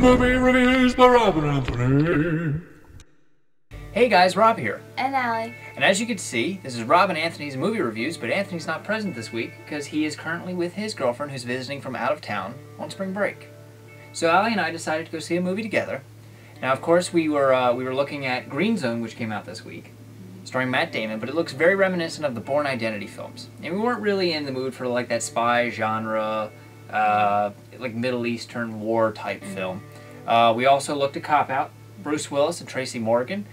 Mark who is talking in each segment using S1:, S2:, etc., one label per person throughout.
S1: Movie Reviews by Rob and Anthony.
S2: Hey guys, Rob here.
S3: And Allie.
S2: And as you can see, this is Rob and Anthony's movie reviews, but Anthony's not present this week because he is currently with his girlfriend who's visiting from out of town on spring break. So Allie and I decided to go see a movie together. Now, of course, we were looking at Green Zone, which came out this week, starring Matt Damon, but it looks very reminiscent of the Bourne Identity films. And we weren't really in the mood for like that spy genre, like Middle Eastern war type film. We also looked at Cop Out, Bruce Willis and Tracy Morgan,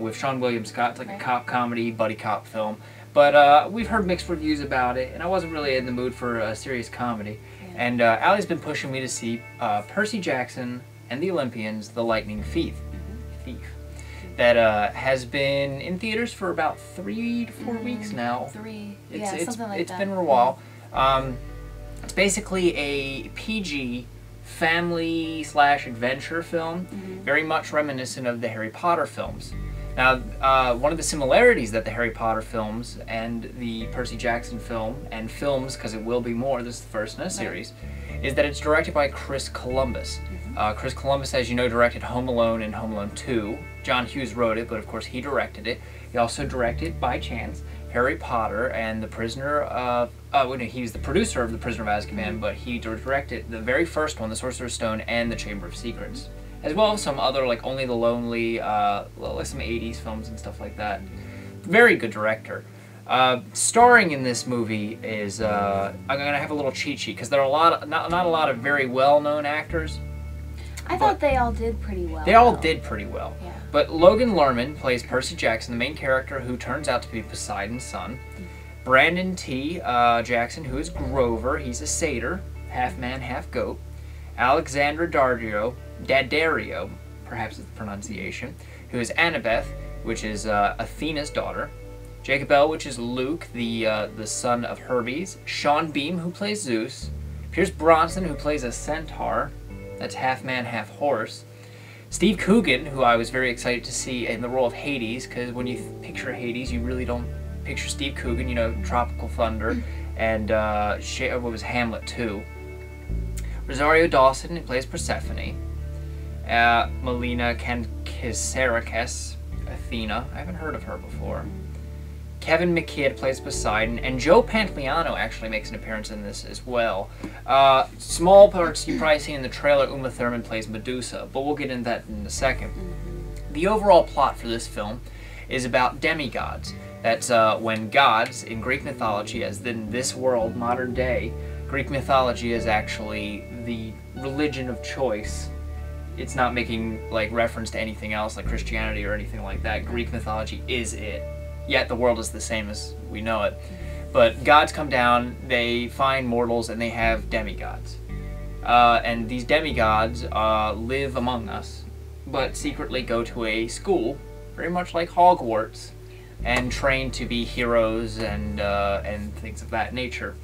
S2: with Sean William Scott. It's like a cop comedy, buddy cop film. But we've heard mixed reviews about it, and I wasn't really in the mood for a serious comedy. Yeah. And Allie's been pushing me to see Percy Jackson and The Olympians, The Lightning Thief. That has been in theaters for about 3 to 4 weeks now.
S3: Something like that.
S2: It's been a while. It's basically a PG family/adventure film, very much reminiscent of the Harry Potter films. Now, one of the similarities that the Harry Potter films and the Percy Jackson film, and films, because it will be more, this is the first in a series, is that it's directed by Chris Columbus. Chris Columbus, as you know, directed Home Alone and Home Alone 2. John Hughes wrote it, but of course he directed it. He also directed, by chance, Harry Potter and The Prisoner of... he was the producer of The Prisoner of Azkaban, but he directed the very first one, The Sorcerer's Stone, and The Chamber of Secrets. As well as some other, like Only the Lonely, like some 80s films and stuff like that. Very good director. Starring in this movie is... I'm going to have a little cheat sheet, because there are not a lot of very well-known actors.
S3: I thought they all did pretty well.
S2: They all did pretty well.
S3: Yeah.
S2: But Logan Lerman plays Percy Jackson, the main character who turns out to be Poseidon's son. Brandon T. Jackson, who is Grover, he's a satyr, half man, half goat. Alexandra Daddario, perhaps it's the pronunciation, who is Annabeth, which is Athena's daughter. Jacob Bell, which is Luke, the son of Hermes. Sean Beam, who plays Zeus. Pierce Brosnan, who plays a centaur. That's half man, half horse. Steve Coogan, who I was very excited to see in the role of Hades, because when you picture Hades, you really don't picture Steve Coogan, you know, Tropical Thunder, and what was Hamlet 2. Rosario Dawson, who plays Persephone. Melina Kancerakas, Athena. I haven't heard of her before. Kevin Macleod plays Poseidon, and Joe Pantoliano actually makes an appearance in this as well. Small parts you've probably seen in the trailer. Uma Thurman plays Medusa, but we'll get into that in a second. The overall plot for this film is about demigods. That's when gods in Greek mythology, as in this world, modern day, Greek mythology is actually the religion of choice. It's not making like reference to anything else like Christianity or anything like that. Greek mythology is it. Yet the world is the same as we know it. But gods come down, they find mortals, and they have demigods. And these demigods live among us, but secretly go to a school, very much like Hogwarts, and train to be heroes and things of that nature.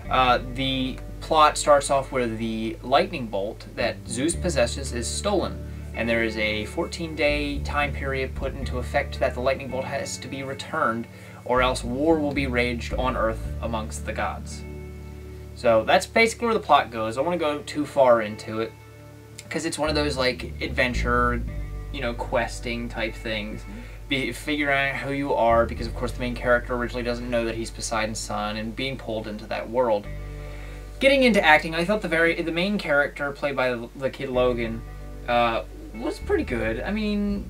S2: The plot starts off where the lightning bolt that Zeus possesses is stolen. And there is a 14-day time period put into effect that the lightning bolt has to be returned, or else war will be waged on Earth amongst the gods. So that's basically where the plot goes. I don't want to go too far into it, because it's one of those like adventure, you know, questing type things. Figuring out who you are, because of course the main character originally doesn't know that he's Poseidon's son, and being pulled into that world. Getting into acting, I thought the main character, played by the kid Logan, was pretty good. I mean,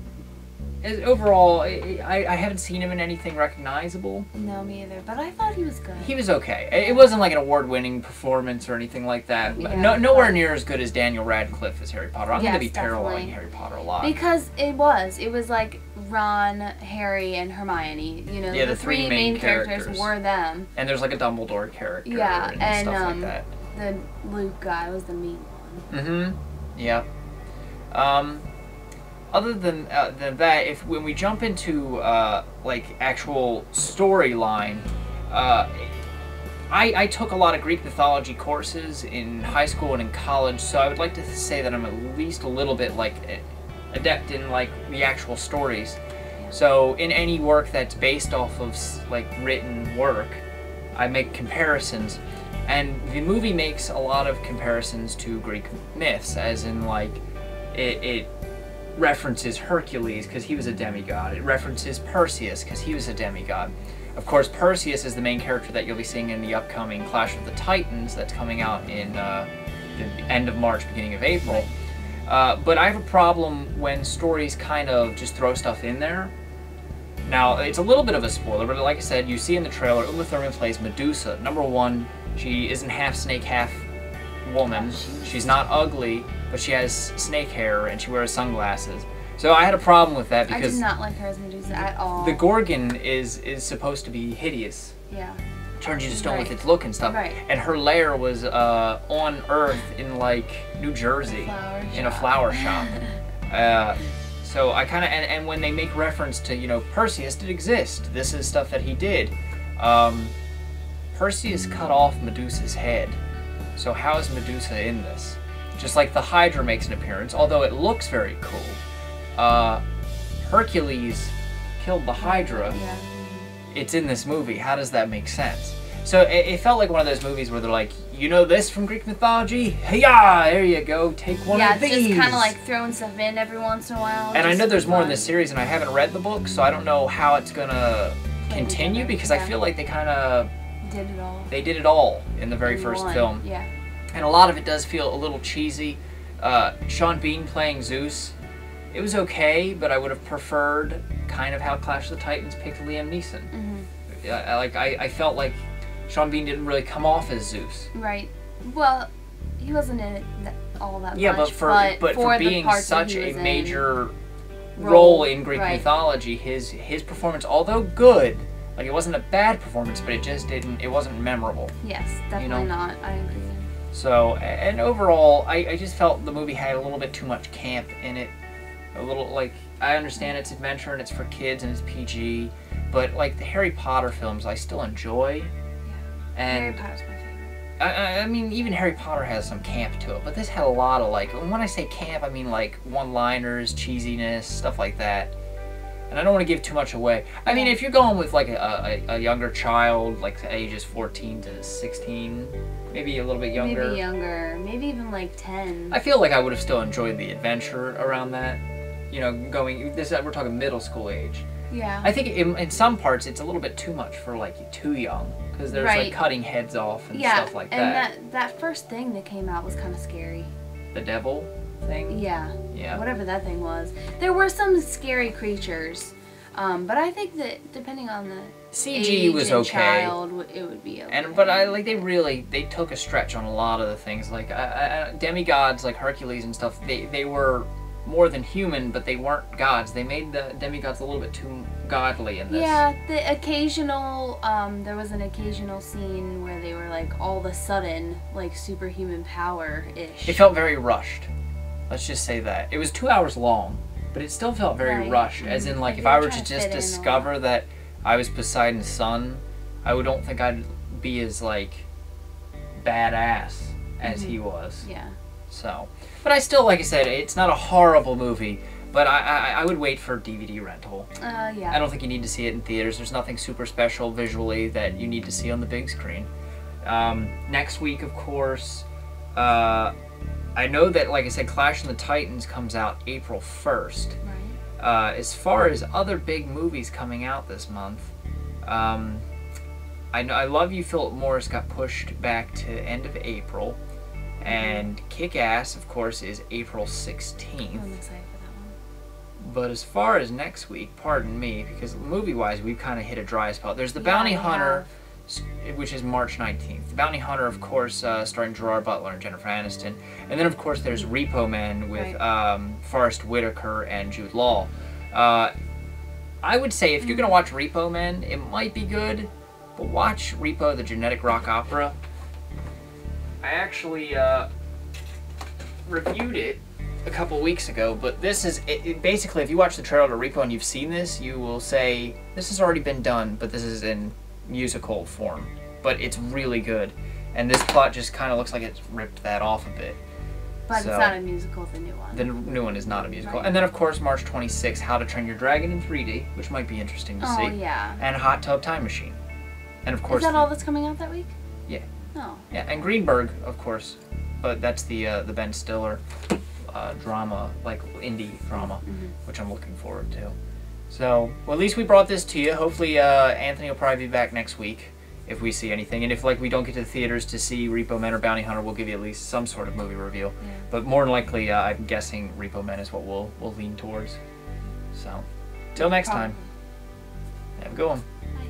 S2: overall, I haven't seen him in anything recognizable.
S3: No, me either. But I thought he was good.
S2: He was okay. It wasn't like an award-winning performance or anything like that. Yeah, nowhere near as good as Daniel Radcliffe as Harry Potter. I'm going to be paralleling Harry Potter a lot.
S3: Because it was like Ron, Harry, and Hermione. You know,
S2: yeah,
S3: the three main characters were them.
S2: And there's like a Dumbledore character.
S3: Yeah,
S2: and stuff like that.
S3: The Luke guy was the mean one.
S2: Yeah. Other than that, when we jump into like actual storyline, I took a lot of Greek mythology courses in high school and in college, so I would like to say that I'm at least a little bit like adept in like the actual stories. So in any work that's based off of like written work, I make comparisons. And the movie makes a lot of comparisons to Greek myths, as in like It references Hercules because he was a demigod. It references Perseus because he was a demigod. Of course, Perseus is the main character that you'll be seeing in the upcoming Clash of the Titans that's coming out in the end of March, beginning of April. But I have a problem when stories kind of just throw stuff in there. Now, it's a little bit of a spoiler, but like I said, you see in the trailer, Uma Thurman plays Medusa. Number one, she isn't half snake, half woman. She's not ugly, but she has snake hair and she wears sunglasses. So I had a problem with that because
S3: I did not like her as Medusa at all.
S2: the Gorgon is supposed to be hideous.
S3: Yeah.
S2: Turns you to stone with its look and stuff.
S3: Right.
S2: And her lair was on Earth in like New Jersey, in a flower shop. So I kind of and when they make reference to, you know, Perseus did exist. This is stuff that he did. Perseus cut off Medusa's head. So how is Medusa in this? Just like the Hydra makes an appearance, although it looks very cool. Hercules killed the Hydra.
S3: Yeah.
S2: It's in this movie. How does that make sense? So it felt like one of those movies where they're like, you know this from Greek mythology? Hey-ya! There you go. Take one of these.
S3: Yeah, just kind of like throwing stuff in every once in a while.
S2: And I know there's more in this series, and I haven't read the book, so I don't know how it's gonna continue, because I feel like they kind of
S3: did it all.
S2: They did it all in the very first film.
S3: Yeah.
S2: And a lot of it does feel a little cheesy. Sean Bean playing Zeus, it was okay, but I would have preferred kind of how Clash of the Titans picked Liam Neeson.
S3: Mm-hmm.
S2: I felt like Sean Bean didn't really come off as Zeus.
S3: Right. Well, he wasn't in it all that
S2: much.
S3: but
S2: for being such a major role in Greek mythology, his performance, although good, like it wasn't a bad performance, but it wasn't memorable.
S3: Yes, definitely not. I agree.
S2: So, and overall, I just felt the movie had a little bit too much camp in it. A little, like, I understand it's adventure and it's for kids and it's PG, but like the Harry Potter films, I still enjoy. And
S3: Harry Potter's my favorite.
S2: I mean, even Harry Potter has some camp to it, but this had a lot of, like, when I say camp, I mean like one-liners, cheesiness, stuff like that. And I don't want to give too much away. I mean, if you're going with like a younger child, like ages 14 to 16, maybe a little bit younger.
S3: Maybe younger, maybe even like 10.
S2: I feel like I would have still enjoyed the adventure around that. You know, we're talking middle school age.
S3: Yeah.
S2: I think in some parts it's a little bit too much for like too young, because there's like cutting heads off and stuff like that.
S3: And that first thing that came out was kind of scary.
S2: The devil thing?
S3: Yeah.
S2: Yeah.
S3: Whatever that thing was. There were some scary creatures, but I think that depending on the
S2: CG
S3: age
S2: was
S3: and
S2: okay.
S3: child, it would be okay.
S2: But they took a stretch on a lot of the things, like demigods like Hercules and stuff. They were more than human, but they weren't gods. They made the demigods a little bit too godly in this.
S3: Yeah, the occasional, there was an occasional scene where they were like all of a sudden like superhuman power-ish.
S2: It felt very rushed. Let's just say that. It was 2 hours long, but it still felt very rushed, as in like if I were to just discover that I was Poseidon's son, I don't think I'd be as like badass as he was.
S3: Yeah.
S2: So, but I still, like I said, it's not a horrible movie, but I would wait for DVD rental.
S3: Yeah.
S2: I don't think you need to see it in theaters. There's nothing super special visually that you need to see on the big screen. Next week, of course, I know that, like I said, Clash of the Titans comes out April 1st.
S3: Right.
S2: As far as other big movies coming out this month, I know I Love You, Philip Morris got pushed back to end of April. And Kick-Ass, of course, is April 16th.
S3: I'm excited for that one.
S2: But as far as next week, pardon me, because movie-wise, we've kind of hit a dry spot. There's The Bounty Hunter, which is March 19th. The Bounty Hunter, of course, starring Gerard Butler and Jennifer Aniston. And then, of course, there's Repo Man with Forrest Whitaker and Jude Law. I would say if you're going to watch Repo Man, it might be good, but watch Repo, the Genetic Rock Opera. I actually reviewed it a couple weeks ago, but this is basically, if you watch the trailer to Repo and you've seen this, you will say this has already been done, but this is in musical form. But it's really good, and this plot just kind of looks like it's ripped that off a bit.
S3: But it's not a musical, the new one.
S2: The new one is not a musical. Right. And then, of course, March 26th, How to Train Your Dragon in 3D, which might be interesting to see.
S3: Oh, yeah.
S2: And Hot Tub Time Machine. And, of course...
S3: Is that all that's coming out that week?
S2: Yeah.
S3: Oh.
S2: Yeah, and Greenberg, of course, but that's the Ben Stiller drama, like indie drama, which I'm looking forward to. So, well, at least we brought this to you. Hopefully, Anthony will probably be back next week if we see anything. And if, like, we don't get to the theaters to see Repo Man or Bounty Hunter, we'll give you at least some sort of movie review. Yeah. But more than likely, I'm guessing Repo Man is what we'll lean towards. So, till next time. Have a good one.
S3: Bye.